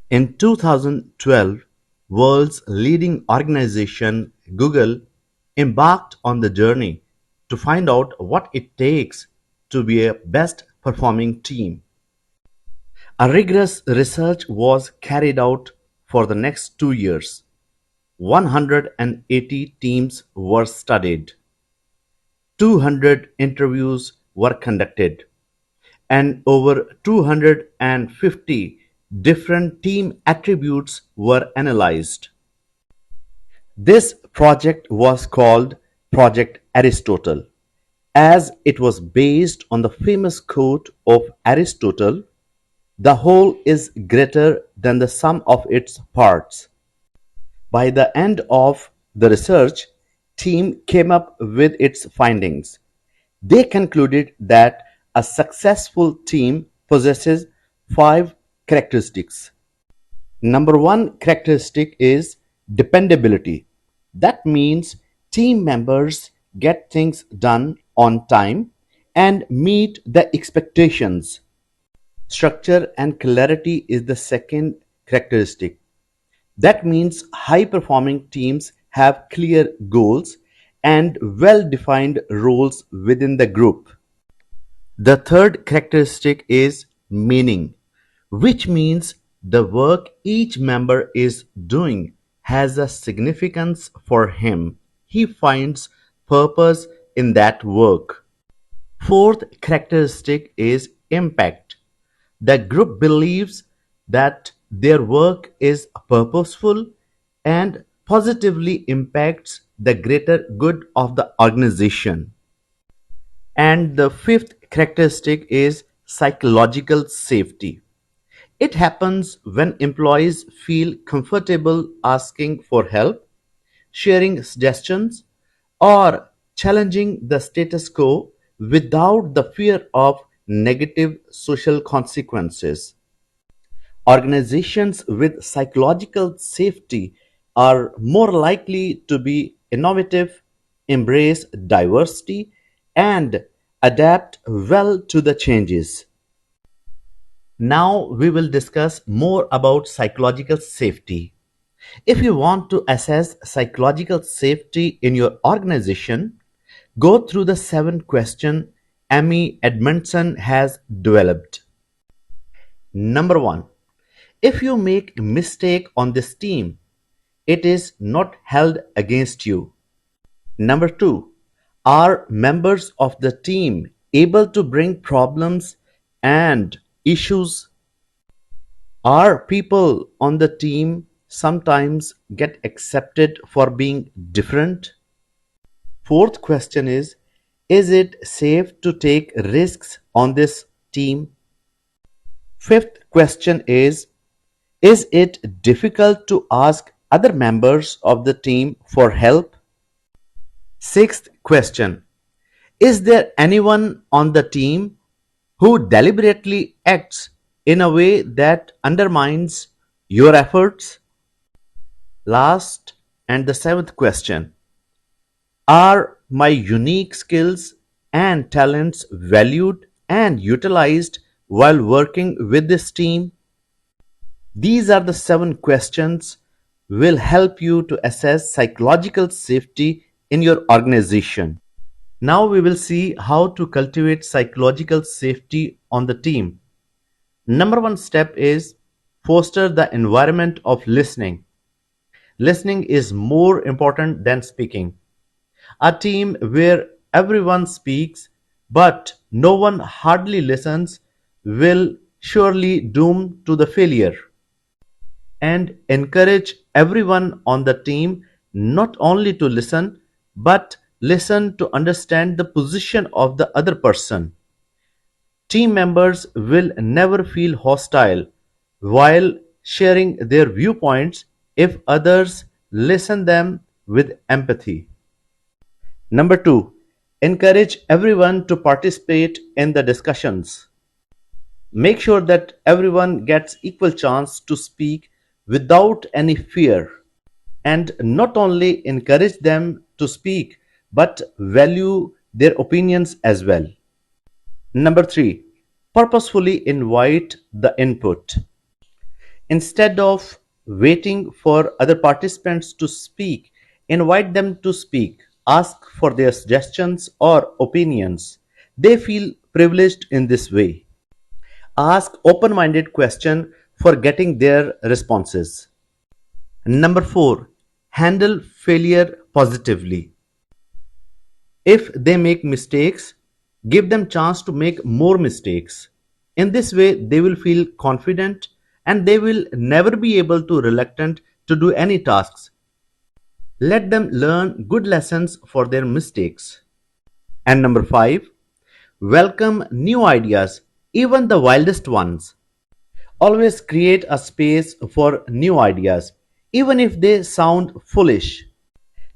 In 2012, world's leading organization Google embarked on the journey to find out what it takes to be a best performing team. A rigorous research was carried out for the next 2 years. 180 teams were studied, 200 interviews were conducted, and over 250 different team attributes were analyzed. This project was called Project Aristotle, as it was based on the famous quote of Aristotle, "The whole is greater than the sum of its parts." By the end of the research, team came up with its findings. They concluded that a successful team possesses five characteristics. Number one characteristic is dependability. That means team members get things done on time and meet the expectations. Structure and clarity is the second characteristic. That means high performing teams have clear goals and well defined roles within the group. The third characteristic is meaning, which means the work each member is doing has a significance for him. He finds purpose in that work. Fourth characteristic is impact. The group believes that their work is purposeful and positively impacts the greater good of the organization. And the fifth characteristic is psychological safety. It happens when employees feel comfortable asking for help, sharing suggestions, or challenging the status quo without the fear of negative social consequences. Organizations with psychological safety are more likely to be innovative, embrace diversity, and adapt well to the changes. Now we will discuss more about psychological safety. If you want to assess psychological safety in your organization, go through the 7 questions Emy Edmondson has developed. Number 1. If you make a mistake on this team, it is not held against you. Number 2. Are members of the team able to bring problems and issues? Are people on the team sometimes get accepted for being different? Fourth question is it safe to take risks on this team? Fifth question is it difficult to ask other members of the team for help? Sixth question, is there anyone on the team who deliberately acts in a way that undermines your efforts? Last and the seventh question, are my unique skills and talents valued and utilized while working with this team? These are the 7 questions will help you to assess psychological safety in your organization. Now we will see how to cultivate psychological safety on the team. Number one step is foster the environment of listening. Listening is more important than speaking. A team where everyone speaks but no one hardly listens will surely doom to the failure. And encourage everyone on the team not only to listen but listen to understand the position of the other person. Team members will never feel hostile while sharing their viewpoints if others listen them with empathy. Number 2, encourage everyone to participate in the discussions. Make sure that everyone gets equal chance to speak without any fear, and not only encourage them to speak but value their opinions as well. Number 3, purposefully invite the input. Instead of waiting for other participants to speak, invite them to speak. Ask for their suggestions or opinions. They feel privileged in this way. Ask open-minded questions for getting their responses. Number 4, handle failure positively. If they make mistakes, give them chance to make more mistakes. In this way, they will feel confident and they will never be able to reluctant to do any tasks. Let them learn good lessons for their mistakes. And number 5, welcome new ideas, even the wildest ones. Always create a space for new ideas, even if they sound foolish.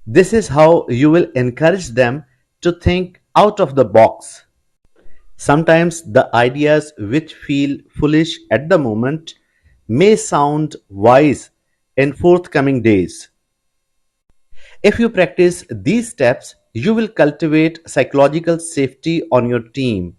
This is how you will encourage them to think out of the box. Sometimes the ideas which feel foolish at the moment may sound wise in forthcoming days. If you practice these steps, you will cultivate psychological safety on your team